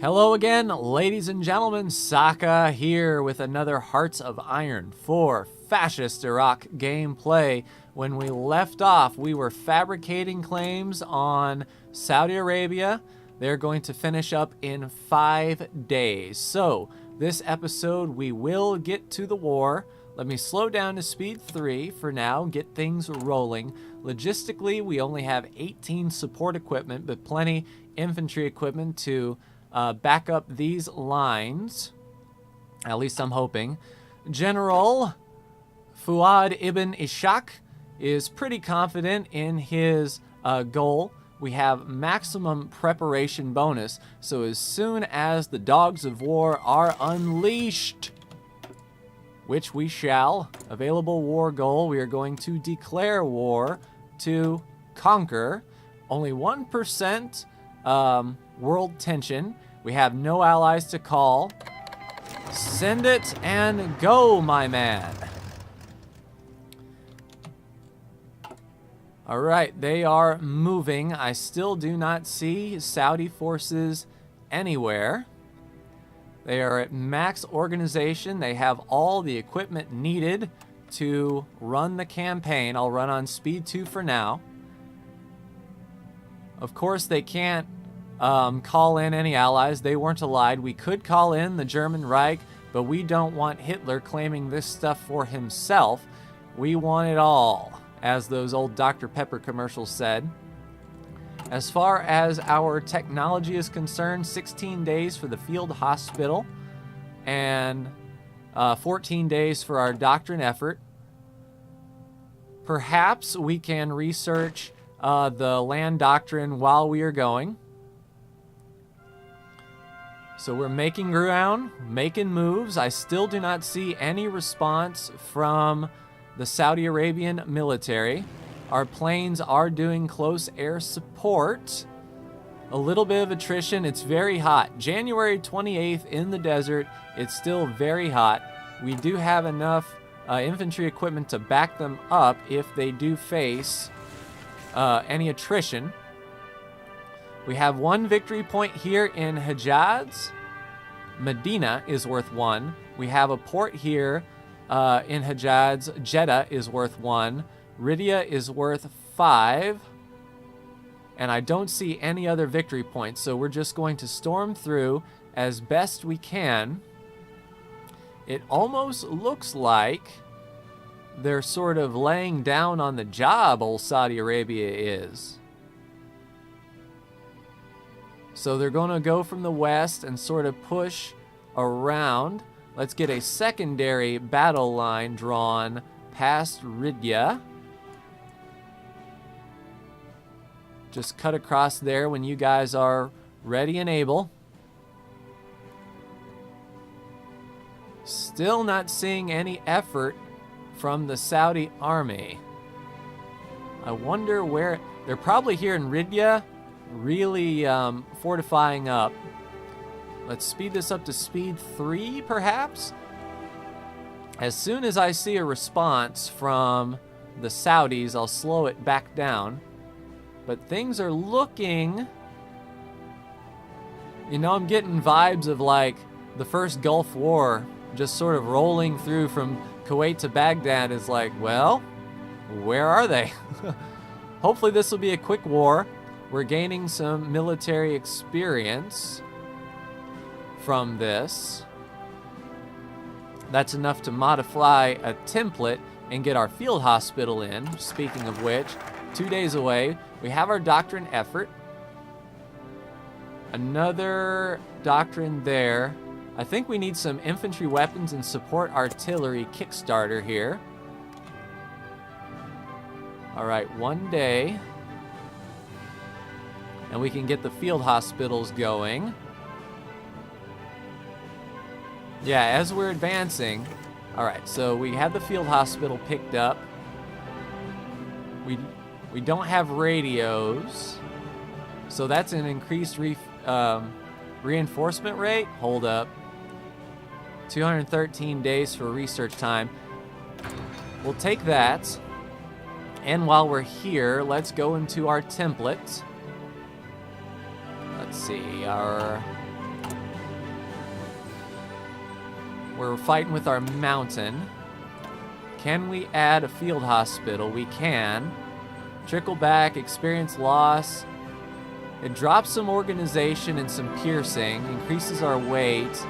Hello again, ladies and gentlemen. Saka here with another Hearts of Iron 4 Fascist Iraq gameplay. When we left off, we were fabricating claims on Saudi Arabia. They're going to finish up in 5 days. So, this episode, we will get to the war. Let me slow down to speed 3 for now, get things rolling. Logistically, we only have 18 support equipment, but plenty infantry equipment to back up these lines. At least I'm hoping. General Fuad ibn Ishaq is pretty confident in his goal. We have maximum preparation bonus, so as soon as the dogs of war are unleashed, which we shall, available war goal, we are going to declare war to conquer. Only 1% world tension. We have no allies to call. Send it and go, my man. All right, they are moving. I still do not see Saudi forces anywhere. They are at max organization. They have all the equipment needed to run the campaign. I'll run on speed 2 for now. Of course, they can't call in any allies. They weren't allied. We could call in the German Reich, but we don't want Hitler claiming this stuff for himself. We want it all, as those old Dr. Pepper commercials said. As far as our technology is concerned, 16 days for the field hospital and 14 days for our doctrine effort. Perhaps we can research the land doctrine while we are going. So we're making ground, making moves. I still do not see any response from the Saudi Arabian military. Our planes are doing close air support. A little bit of attrition. It's very hot. January 28th in the desert. It's still very hot. We do have enough infantry equipment to back them up if they do face any attrition. We have 1 victory point here in Hejaz. Medina is worth 1. We have a port here in Hejaz. Jeddah is worth 1. Riyadh is worth 5. And I don't see any other victory points, so we're just going to storm through as best we can. It almost looks like they're sort of laying down on the job, old Saudi Arabia is. So they're going to go from the west and sort of push around. Let's get a secondary battle line drawn past Riyadh. Just cut across there when you guys are ready and able. Still not seeing any effort from the Saudi army. I wonder where... They're probably here in Riyadh, really fortifying up. Let's speed this up to speed 3, perhaps? As soon as I see a response from the Saudis, I'll slow it back down. But things are looking... You know, I'm getting vibes of like the first Gulf War, just sort of rolling through from Kuwait to Baghdad is like, well, where are they? Hopefully this will be a quick war. We're gaining some military experience from this. That's enough to modify a template and get our field hospital in. Speaking of which, 2 days away, we have our doctrine effort. Another doctrine there. I think we need some infantry weapons and support artillery kickstarter here. All right, 1 day. And we can get the field hospitals going. Yeah, as we're advancing. All right, so we have the field hospital picked up. We don't have radios. So that's an increased reinforcement rate. Hold up. 213 days for research time. We'll take that. And while we're here, let's go into our template. see. We're fighting with our mountain. Can we add a field hospital? We can. Trickle back, experience loss. It drops some organization and some piercing, increases our weight.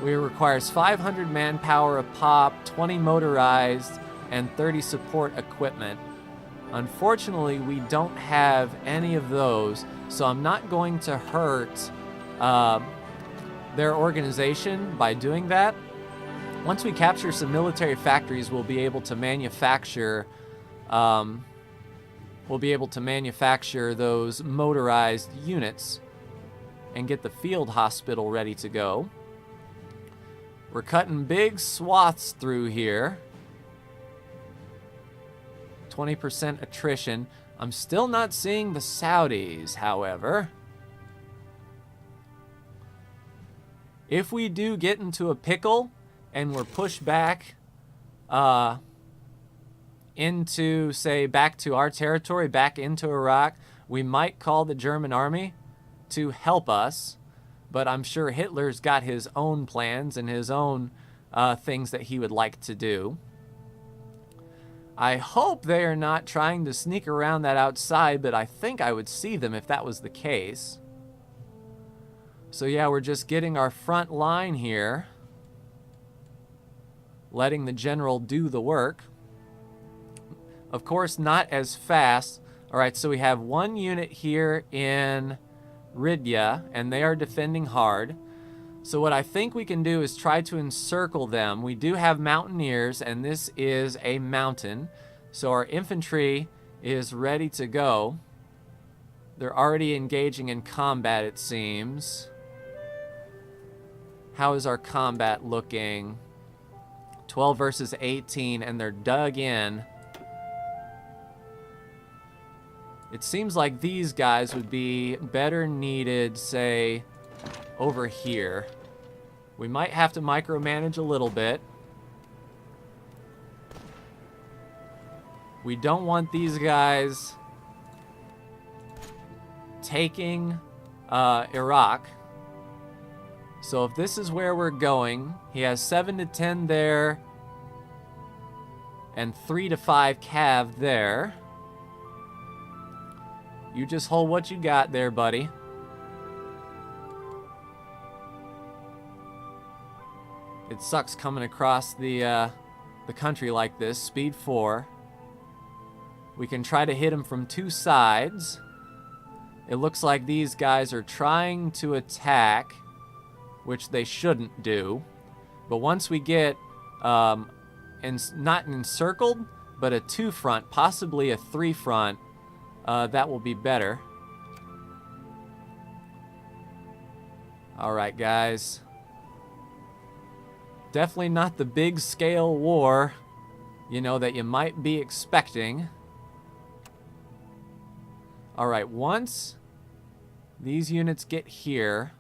It requires 500 manpower a pop, 20 motorized, and 30 support equipment. Unfortunately, we don't have any of those, so I'm not going to hurt their organization by doing that. Once we capture some military factories, we'll be able to manufacture those motorized units and get the field hospital ready to go. We're cutting big swaths through here. 20% attrition. I'm still not seeing the Saudis, however. If we do get into a pickle and we're pushed back into, say, back to our territory, back into Iraq, we might call the German army to help us. But I'm sure Hitler's got his own plans and his own things that he would like to do. I hope they are not trying to sneak around that outside, but I think I would see them if that was the case. So yeah, we're just getting our front line here, letting the general do the work. Of course, not as fast. All right, so we have one unit here in NVidia, and they are defending hard. So what I think we can do is try to encircle them. We do have mountaineers, and this is a mountain. So our infantry is ready to go. They're already engaging in combat, it seems. How is our combat looking? 12 versus 18, and they're dug in. It seems like these guys would be better needed, say, over here. We might have to micromanage a little bit. We don't want these guys taking Iraq. So if this is where we're going, he has 7 to 10 there and 3 to 5 cav there. You just hold what you got there, buddy. It sucks coming across the country like this. Speed 4. We can try to hit him from 2 sides. It looks like these guys are trying to attack, which they shouldn't do. But once we get, not encircled, but a 2 front, possibly a 3 front, that will be better. All right, guys. Definitely not the big scale war, you know, that you might be expecting. All right, once these units get here.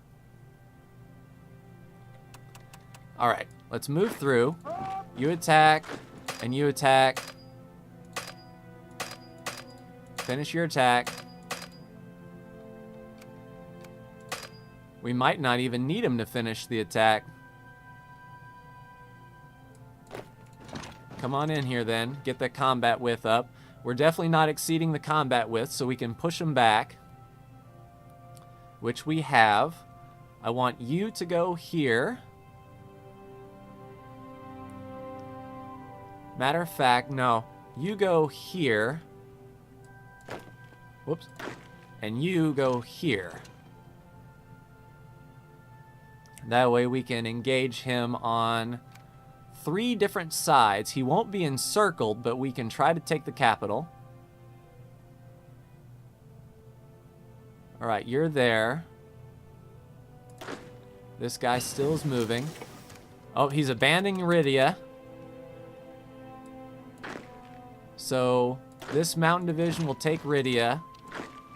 All right, let's move through. You attack, and you attack. Finish your attack. We might not even need him to finish the attack. Come on in here then. Get the combat width up. We're definitely not exceeding the combat width, so we can push them back, which we have. I want you to go here. Matter of fact, no. You go here. Whoops. And you go here. That way we can engage him on 3 different sides. He won't be encircled, but we can try to take the capital. All right, you're there. This guy still is moving. Oh, he's abandoning NVidia. So this mountain division will take NVidia.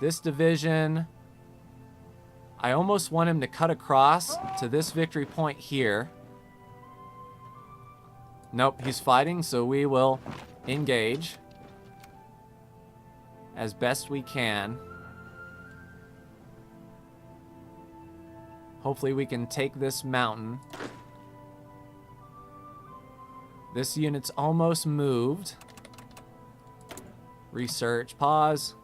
This division, I almost want him to cut across to this victory point here. Nope, he's fighting, so we will engage as best we can. Hopefully we can take this mountain. This unit's almost moved. Research, pause.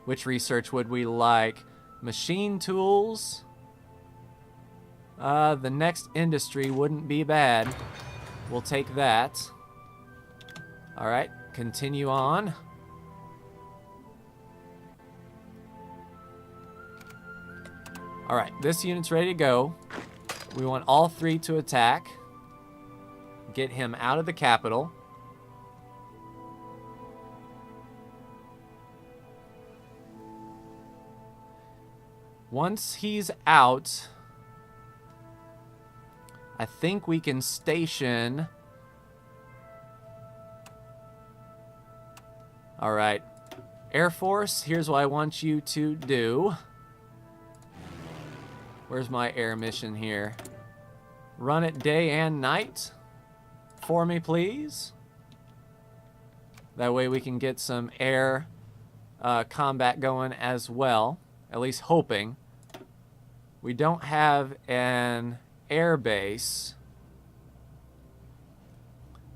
Which research would we like? Machine tools. The next industry wouldn't be bad. We'll take that. All right, continue on. All right, this unit's ready to go. We want all three to attack. Get him out of the capital. Once he's out, I think we can station... All right. Air Force, here's what I want you to do. Where's my air mission here? Run it day and night for me, please. That way we can get some air combat going as well. At least hoping. We don't have an air base.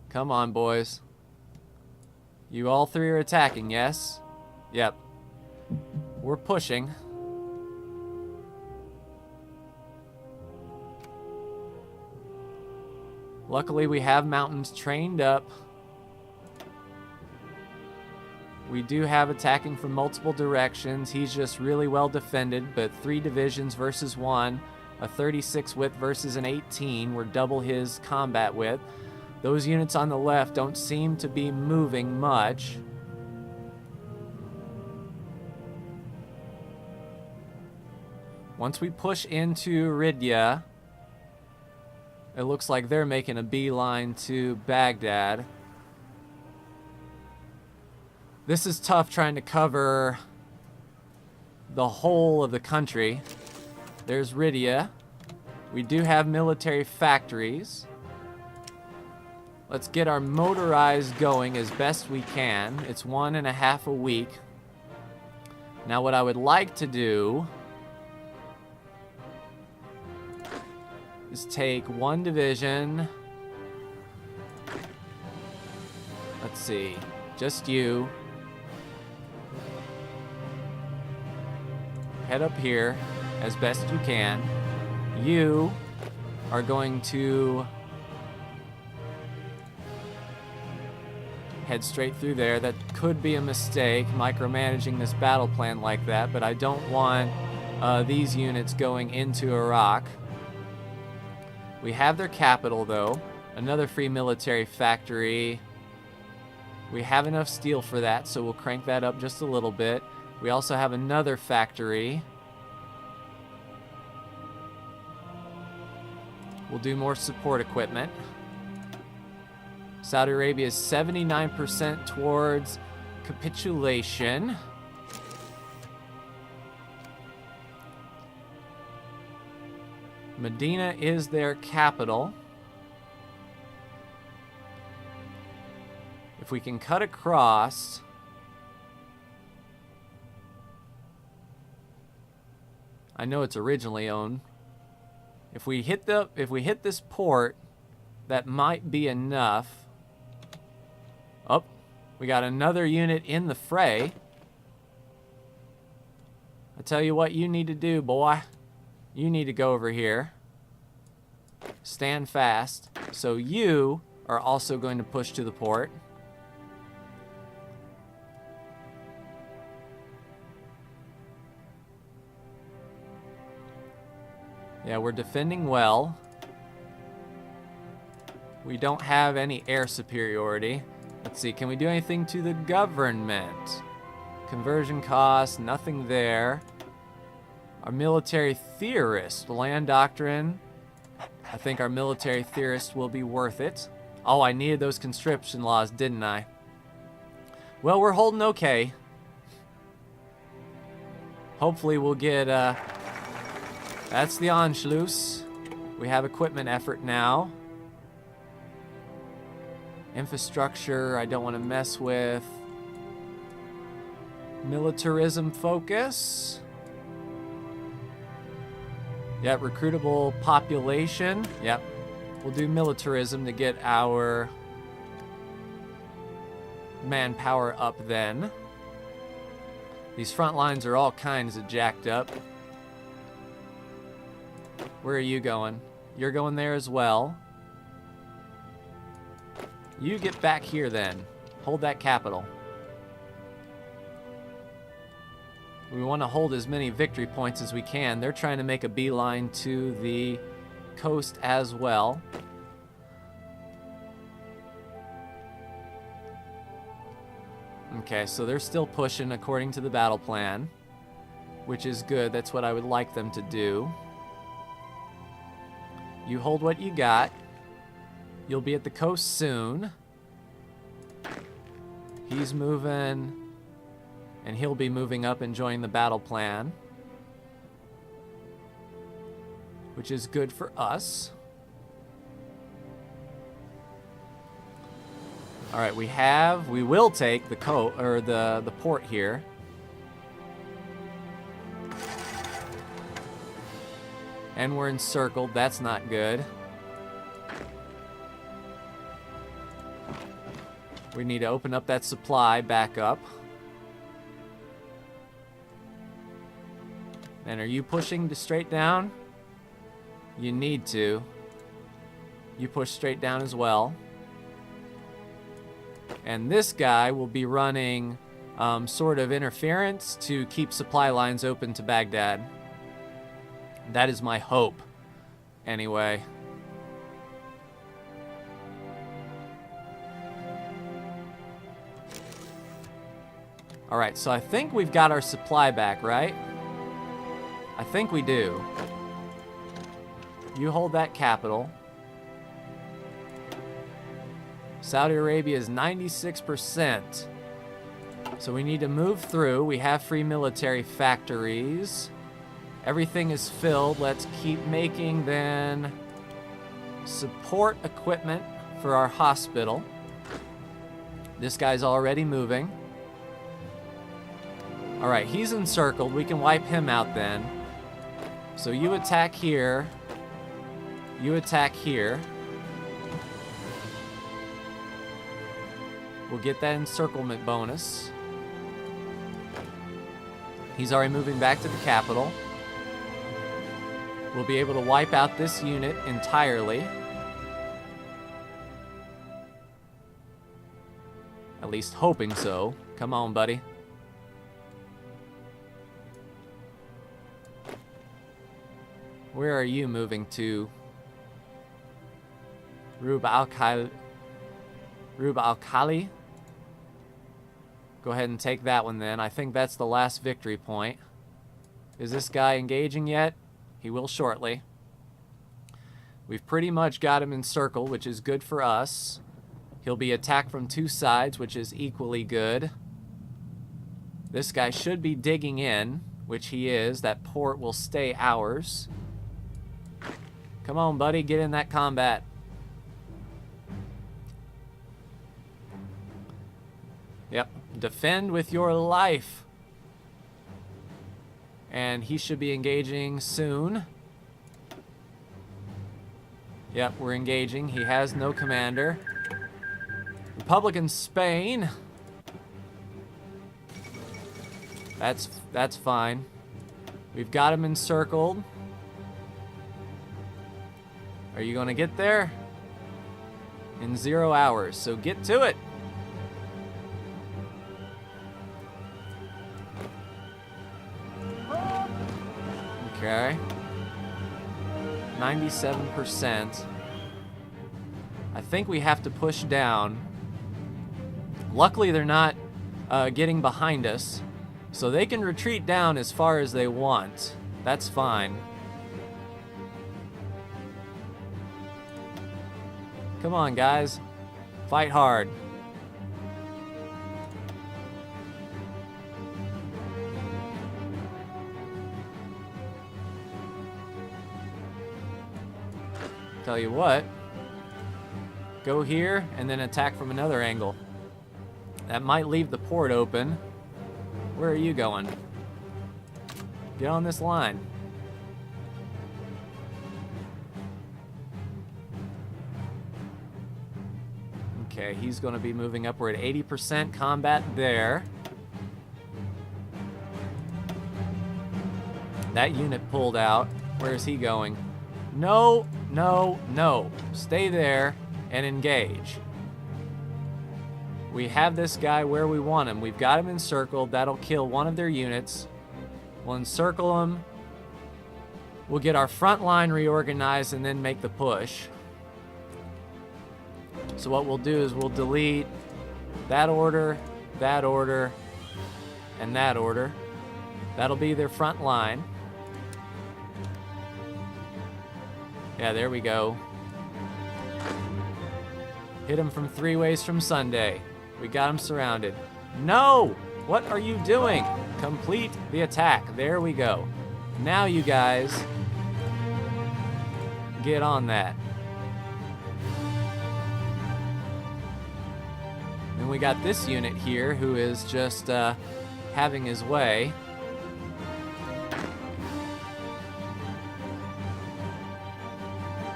Come on, boys. You all three are attacking, yes? Yep. We're pushing. Luckily, we have mountains trained up. We do have attacking from multiple directions. He's just really well defended, but 3 divisions versus 1. A 36 width versus an 18. We're double his combat width. Those units on the left don't seem to be moving much. Once we push into NVidia, it looks like they're making a beeline to Baghdad. This is tough trying to cover the whole of the country. There's NVidia. We do have military factories. Let's get our motorized going as best we can. It's 1.5 a week. Now what I would like to do is take 1 division. Let's see, just you. Head up here as best you can. You are going to head straight through there. That could be a mistake, micromanaging this battle plan like that, but I don't want these units going into Iraq. We have their capital, though. Another free military factory. We have enough steel for that, so we'll crank that up just a little bit. We also have another factory. We'll do more support equipment. Saudi Arabia is 79% towards capitulation. Medina is their capital. If we can cut across, I know it's originally owned. If we hit this port, that might be enough. Oh, we got another unit in the fray. I tell you what you need to do, boy. You need to go over here. Stand fast. So you are also going to push to the port. Yeah, we're defending well. We don't have any air superiority. Let's see, can we do anything to the government? Conversion costs, nothing there. Our military theorist, land doctrine. I think our military theorist will be worth it. Oh, I needed those conscription laws, didn't I? Well, we're holding okay. Hopefully we'll get, that's the Anschluss. We have equipment effort now. Infrastructure, I don't want to mess with. Militarism focus. Yep, recruitable population. Yep. We'll do militarism to get our manpower up then. These front lines are all kinds of jacked up. Where are you going? You're going there as well. You get back here then. Hold that capital. We want to hold as many victory points as we can. They're trying to make a beeline to the coast as well. Okay, so they're still pushing according to the battle plan, which is good. That's what I would like them to do. You hold what you got. You'll be at the coast soon. He's moving, and he'll be moving up and joining the battle plan, which is good for us. All right, we will take the the port here. And we're encircled. That's not good. We need to open up that supply back up. And are you pushing to straight down? You need to. You push straight down as well. And this guy will be running sort of interference to keep supply lines open to Baghdad. That is my hope, anyway. All right, so I think we've got our supply back, right? I think we do. You hold that capital. Saudi Arabia is 96%. So we need to move through. We have free military factories. Everything is filled. Let's keep making then support equipment for our hospital. This guy's already moving. All right, he's encircled. We can wipe him out then. So you attack here. You attack here. We'll get that encirclement bonus. He's already moving back to the capital. We'll be able to wipe out this unit entirely. At least hoping so. Come on, buddy. Where are you moving to? Rub al-Khali? Go ahead and take that one then. I think that's the last victory point. Is this guy engaging yet? He will shortly. We've pretty much got him encircled, which is good for us. He'll be attacked from two sides, which is equally good. This guy should be digging in, which he is. That port will stay ours. Come on, buddy, get in that combat. Yep, defend with your life. And he should be engaging soon. Yep, we're engaging. He has no commander. Republican Spain. That's fine. We've got him encircled. Are you going to get there? In 0 hours, so get to it. Okay. 97%. I think we have to push down. Luckily, they're not getting behind us, so they can retreat down as far as they want. That's fine. Come on, guys. Fight hard. Tell you what, go here and then attack from another angle. That might leave the port open. Where are you going? Get on this line. Okay, he's going to be moving up. We're at 80% combat there. That unit pulled out. Where is he going? No, no, no. Stay there and engage. We have this guy where we want him. We've got him encircled. That'll kill one of their units. We'll encircle him. We'll get our front line reorganized and then make the push. So what we'll do is we'll delete that order, and that order. That'll be their front line. Yeah, there we go. Hit him from 3 ways from Sunday. We got him surrounded. No! What are you doing? Complete the attack. There we go. Now you guys get on that. And we got this unit here who is just having his way.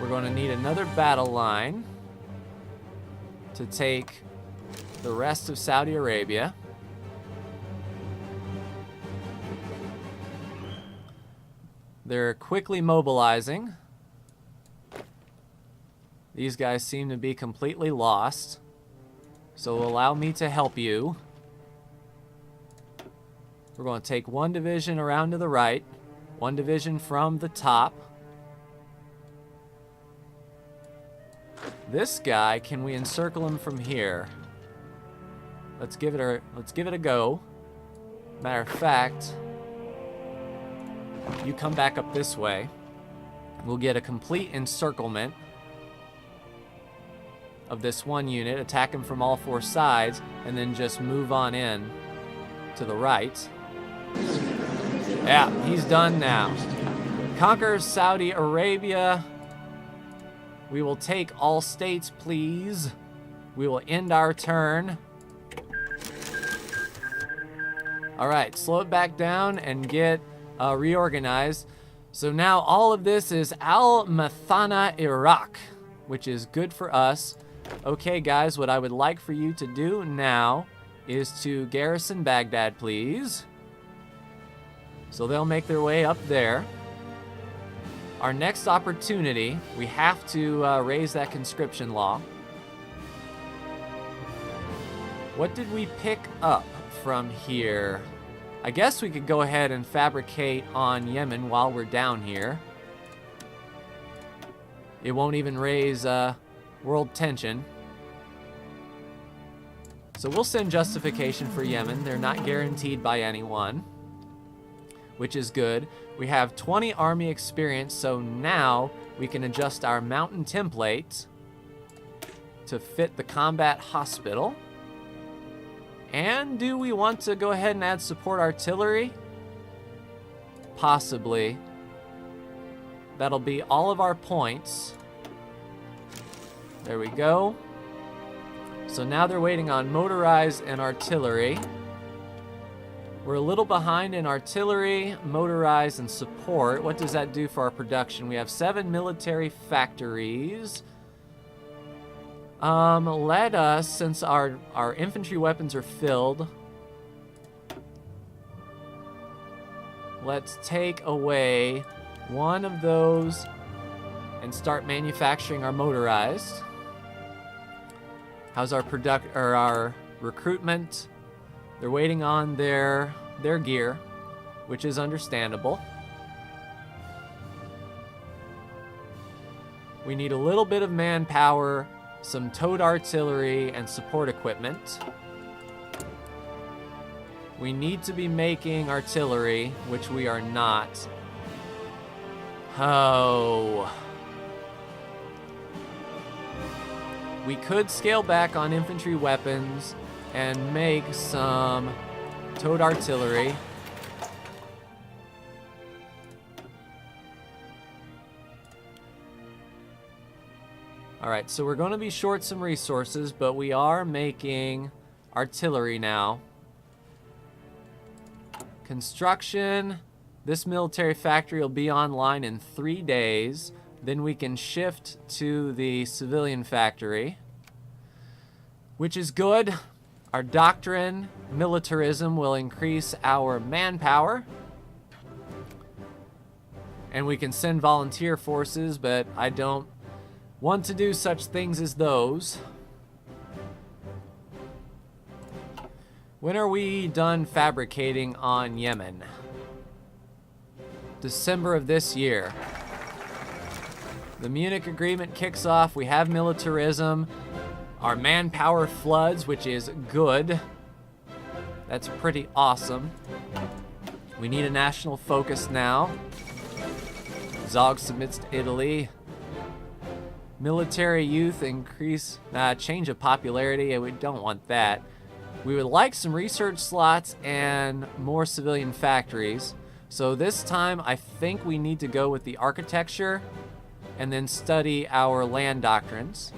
We're going to need another battle line to take the rest of Saudi Arabia. They're quickly mobilizing. These guys seem to be completely lost. So allow me to help you. We're going to take one division around to the right, one division from the top. This guy, can we encircle him from here? Let's give it a go. Matter of fact, you come back up this way. We'll get a complete encirclement of this one unit, attack him from all 4 sides, and then just move on in to the right. Yeah, he's done now. Conquers Saudi Arabia. We will take all states, please. We will end our turn. All right, slow it back down and get reorganized. So now all of this is Al-Mathana, Iraq, which is good for us. Okay, guys, what I would like for you to do now is to garrison Baghdad, please. So they'll make their way up there. Our next opportunity, we have to raise that conscription law. What did we pick up from here? I guess we could go ahead and fabricate on Yemen while we're down here. It won't even raise world tension. So we'll send justification for Yemen. They're not guaranteed by anyone, which is good. We have 20 army experience, so now we can adjust our mountain template to fit the combat hospital. And do we want to go ahead and add support artillery? Possibly. That'll be all of our points. There we go. So now they're waiting on motorized and artillery. We're a little behind in artillery, motorized, and support. What does that do for our production? We have 7 military factories. Let us, since our infantry weapons are filled, let's take away one of those and start manufacturing our motorized. How's our recruitment? They're waiting on their gear, which is understandable. We need a little bit of manpower, some towed artillery, and support equipment. We need to be making artillery, which we are not. Oh. We could scale back on infantry weapons and make some towed artillery. All right, so we're going to be short some resources, but we are making artillery now. Construction. This military factory will be online in 3 days. Then we can shift to the civilian factory. which is good. Our doctrine, militarism, will increase our manpower. And we can send volunteer forces, but I don't want to do such things as those. When are we done fabricating on Yemen? December of this year. The Munich Agreement kicks off. We have militarism. Our manpower floods, which is good. That's pretty awesome. We need a national focus now. Zog submits to Italy. Military youth increase, change of popularity, and we don't want that. We would like some research slots and more civilian factories. So this time, I think we need to go with the architecture and then study our land doctrines.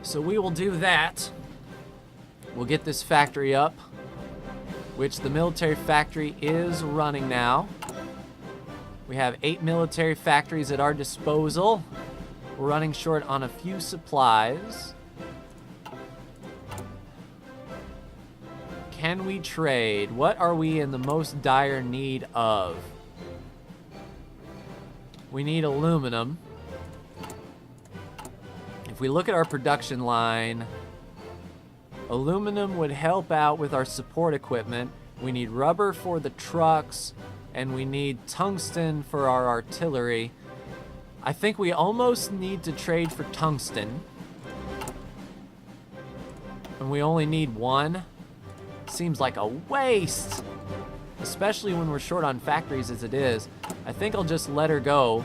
So we will do that. We'll get this factory up, which the military factory is running now. We have 8 military factories at our disposal. We're running short on a few supplies. Can we trade? What are we in the most dire need of? We need aluminum. If we look at our production line, aluminum would help out with our support equipment. We need rubber for the trucks, and we need tungsten for our artillery. I think we almost need to trade for tungsten. And we only need 1. Seems like a waste, especially when we're short on factories as it is. I think I'll just let her go.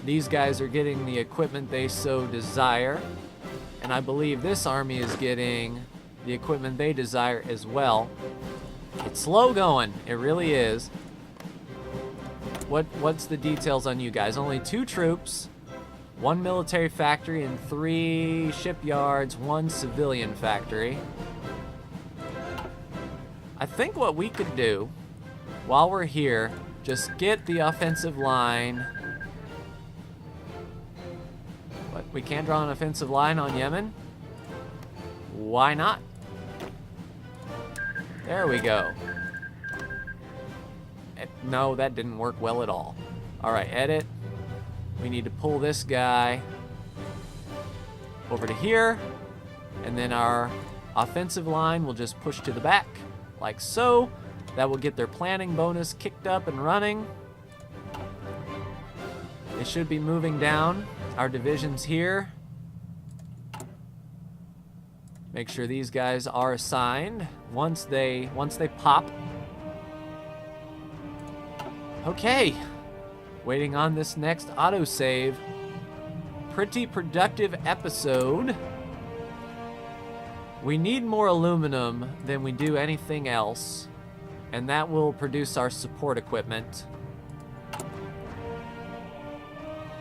These guys are getting the equipment they so desire, and I believe this army is getting the equipment they desire as well. It's slow going, it really is. What's the details on you guys? Only 2 troops, 1 military factory, and 3 shipyards, 1 civilian factory. I think what we could do while we're here, just get the offensive line. What, we can't draw an offensive line on Yemen? Why not? There we go. No, that didn't work well at all. All right, edit. We need to pull this guy over to here, and then our offensive line will just push to the back. Like so. That will get their planning bonus kicked up and running. They should be moving down our divisions here. Make sure these guys are assigned once they pop. Okay. Waiting on this next autosave. Pretty productive episode. We need more aluminum than we do anything else, and that will produce our support equipment.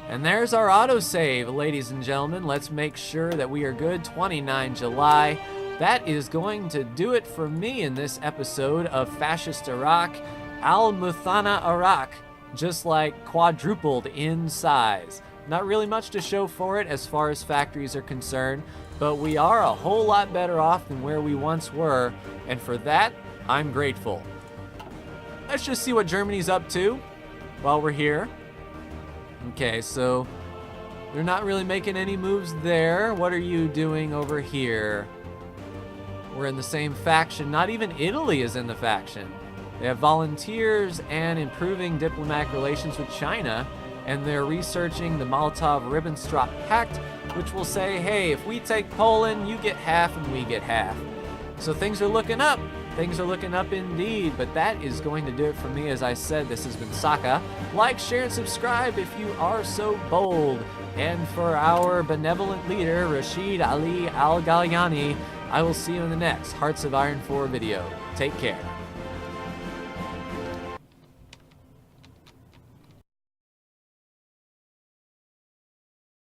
And there's our autosave, ladies and gentlemen. Let's make sure that we are good. 29 July. That is going to do it for me in this episode of Fascist Iraq. Al-Muthana Iraq, just like quadrupled in size. Not really much to show for it as far as factories are concerned, but we are a whole lot better off than where we once were, and for that, I'm grateful. Let's just see what Germany's up to while we're here. Okay, so they're not really making any moves there. What are you doing over here? We're in the same faction. Not even Italy is in the faction. They have volunteers and improving diplomatic relations with China, and they're researching the Molotov-Ribbentrop Pact, which will say, hey, if we take Poland, you get half and we get half. So things are looking up. Things are looking up indeed, but that is going to do it for me. As I said, this has been Saka. Like, share, and subscribe if you are so bold. And for our benevolent leader, Rashid Ali Al-Galyani, I will see you in the next Hearts of Iron 4 video. Take care.